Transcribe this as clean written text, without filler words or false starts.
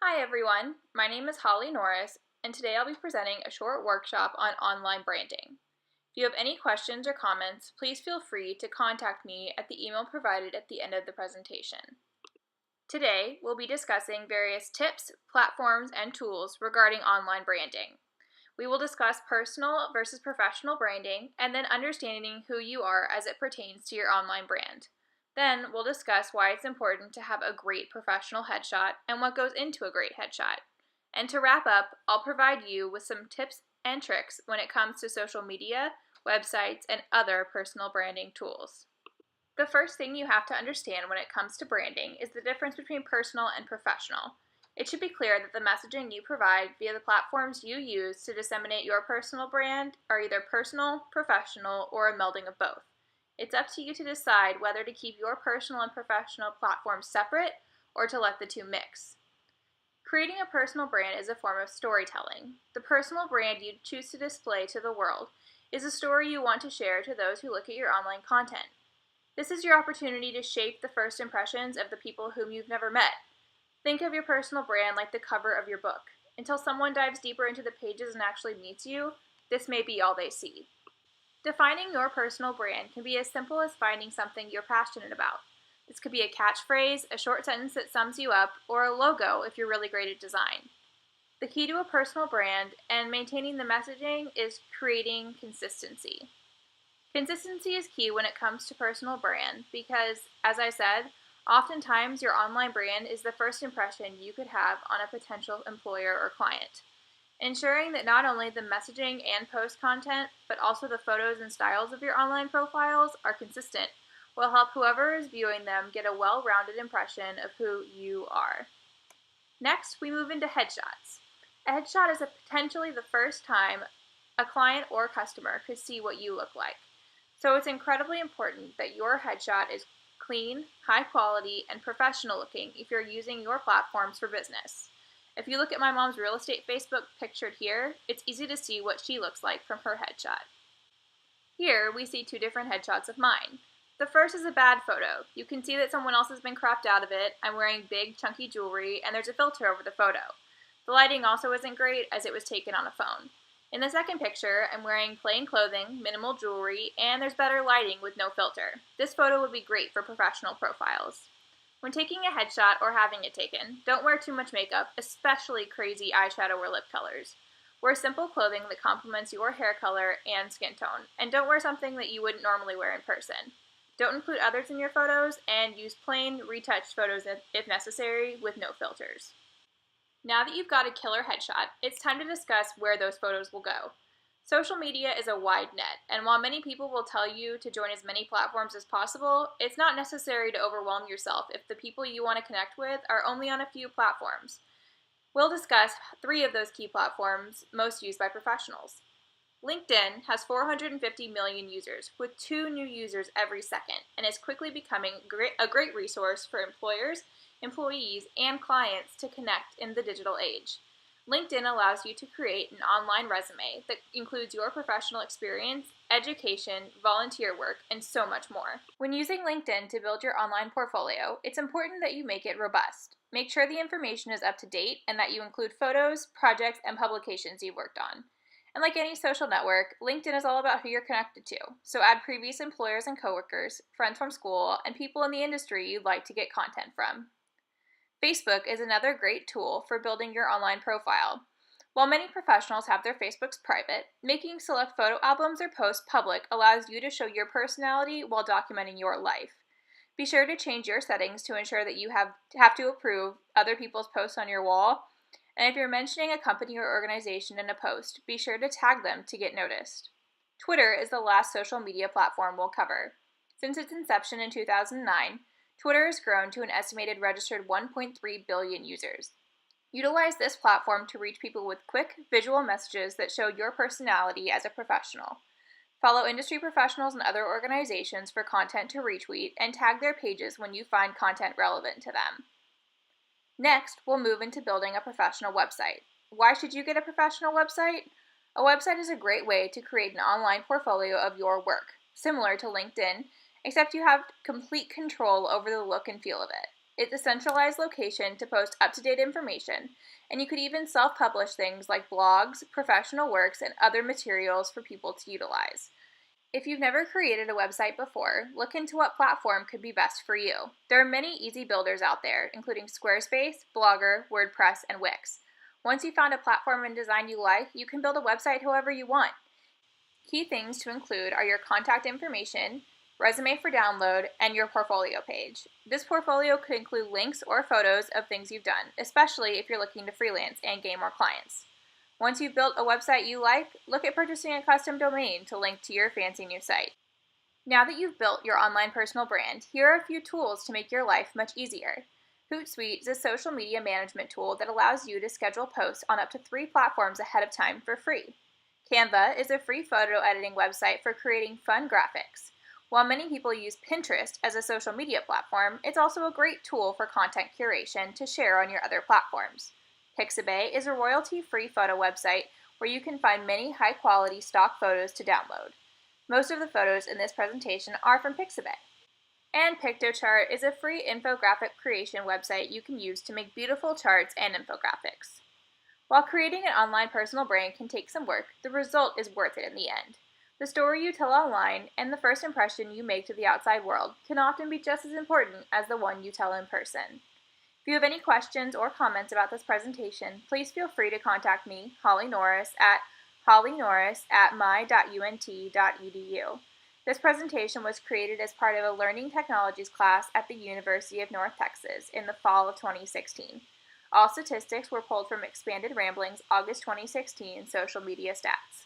Hi everyone, my name is Holly Norris, and today I'll be presenting a short workshop on online branding. If you have any questions or comments, please feel free to contact me at the email provided at the end of the presentation. Today, we'll be discussing various tips, platforms, and tools regarding online branding. We will discuss personal versus professional branding, and then understanding who you are as it pertains to your online brand. Then we'll discuss why it's important to have a great professional headshot and what goes into a great headshot. And to wrap up, I'll provide you with some tips and tricks when it comes to social media, websites, and other personal branding tools. The first thing you have to understand when it comes to branding is the difference between personal and professional. It should be clear that the messaging you provide via the platforms you use to disseminate your personal brand are either personal, professional, or a melding of both. It's up to you to decide whether to keep your personal and professional platforms separate or to let the two mix. Creating a personal brand is a form of storytelling. The personal brand you choose to display to the world is a story you want to share to those who look at your online content. This is your opportunity to shape the first impressions of the people whom you've never met. Think of your personal brand like the cover of your book. Until someone dives deeper into the pages and actually meets you, this may be all they see. Defining your personal brand can be as simple as finding something you're passionate about. This could be a catchphrase, a short sentence that sums you up, or a logo if you're really great at design. The key to a personal brand and maintaining the messaging is creating consistency. Consistency is key when it comes to personal brand because, as I said, oftentimes your online brand is the first impression you could have on a potential employer or client. Ensuring that not only the messaging and post content, but also the photos and styles of your online profiles are consistent will help whoever is viewing them get a well-rounded impression of who you are. Next, we move into headshots. A headshot is potentially the first time a client or customer could see what you look like. So it's incredibly important that your headshot is clean, high quality, and professional looking if you're using your platforms for business. If you look at my mom's real estate Facebook pictured here, it's easy to see what she looks like from her headshot. Here, we see two different headshots of mine. The first is a bad photo. You can see that someone else has been cropped out of it. I'm wearing big, chunky jewelry, and there's a filter over the photo. The lighting also isn't great as it was taken on a phone. In the second picture, I'm wearing plain clothing, minimal jewelry, and there's better lighting with no filter. This photo would be great for professional profiles. When taking a headshot or having it taken, don't wear too much makeup, especially crazy eyeshadow or lip colors. Wear simple clothing that complements your hair color and skin tone, and don't wear something that you wouldn't normally wear in person. Don't include others in your photos, and use plain, retouched photos if necessary, with no filters. Now that you've got a killer headshot, it's time to discuss where those photos will go. Social media is a wide net, and while many people will tell you to join as many platforms as possible, it's not necessary to overwhelm yourself if the people you want to connect with are only on a few platforms. We'll discuss 3 of those key platforms most used by professionals. LinkedIn has 450 million users, with 2 new users every second, and is quickly becoming a great resource for employers, employees, and clients to connect in the digital age. LinkedIn allows you to create an online resume that includes your professional experience, education, volunteer work, and so much more. When using LinkedIn to build your online portfolio, it's important that you make it robust. Make sure the information is up to date and that you include photos, projects, and publications you've worked on. And like any social network, LinkedIn is all about who you're connected to, so add previous employers and coworkers, friends from school, and people in the industry you'd like to get content from. Facebook is another great tool for building your online profile. While many professionals have their Facebooks private, making select photo albums or posts public allows you to show your personality while documenting your life. Be sure to change your settings to ensure that you have to approve other people's posts on your wall, and if you're mentioning a company or organization in a post, be sure to tag them to get noticed. Twitter is the last social media platform we'll cover. Since its inception in 2009, Twitter has grown to an estimated registered 1.3 billion users. Utilize this platform to reach people with quick, visual messages that show your personality as a professional. Follow industry professionals and other organizations for content to retweet and tag their pages when you find content relevant to them. Next, we'll move into building a professional website. Why should you get a professional website? A website is a great way to create an online portfolio of your work, similar to LinkedIn, except you have complete control over the look and feel of it. It's a centralized location to post up-to-date information, and you could even self-publish things like blogs, professional works, and other materials for people to utilize. If you've never created a website before, look into what platform could be best for you. There are many easy builders out there, including Squarespace, Blogger, WordPress, and Wix. Once you've found a platform and design you like, you can build a website however you want. Key things to include are your contact information, resume for download, and your portfolio page. This portfolio could include links or photos of things you've done, especially if you're looking to freelance and gain more clients. Once you've built a website you like, look at purchasing a custom domain to link to your fancy new site. Now that you've built your online personal brand, here are a few tools to make your life much easier. Hootsuite is a social media management tool that allows you to schedule posts on up to 3 platforms ahead of time for free. Canva is a free photo editing website for creating fun graphics. While many people use Pinterest as a social media platform, it's also a great tool for content curation to share on your other platforms. Pixabay is a royalty-free photo website where you can find many high-quality stock photos to download. Most of the photos in this presentation are from Pixabay. And Piktochart is a free infographic creation website you can use to make beautiful charts and infographics. While creating an online personal brand can take some work, the result is worth it in the end. The story you tell online and the first impression you make to the outside world can often be just as important as the one you tell in person. If you have any questions or comments about this presentation, please feel free to contact me, Holly Norris, at hollynorris@my.unt.edu. This presentation was created as part of a Learning Technologies class at the University of North Texas in the fall of 2016. All statistics were pulled from Expanded Ramblings August 2016 social media stats.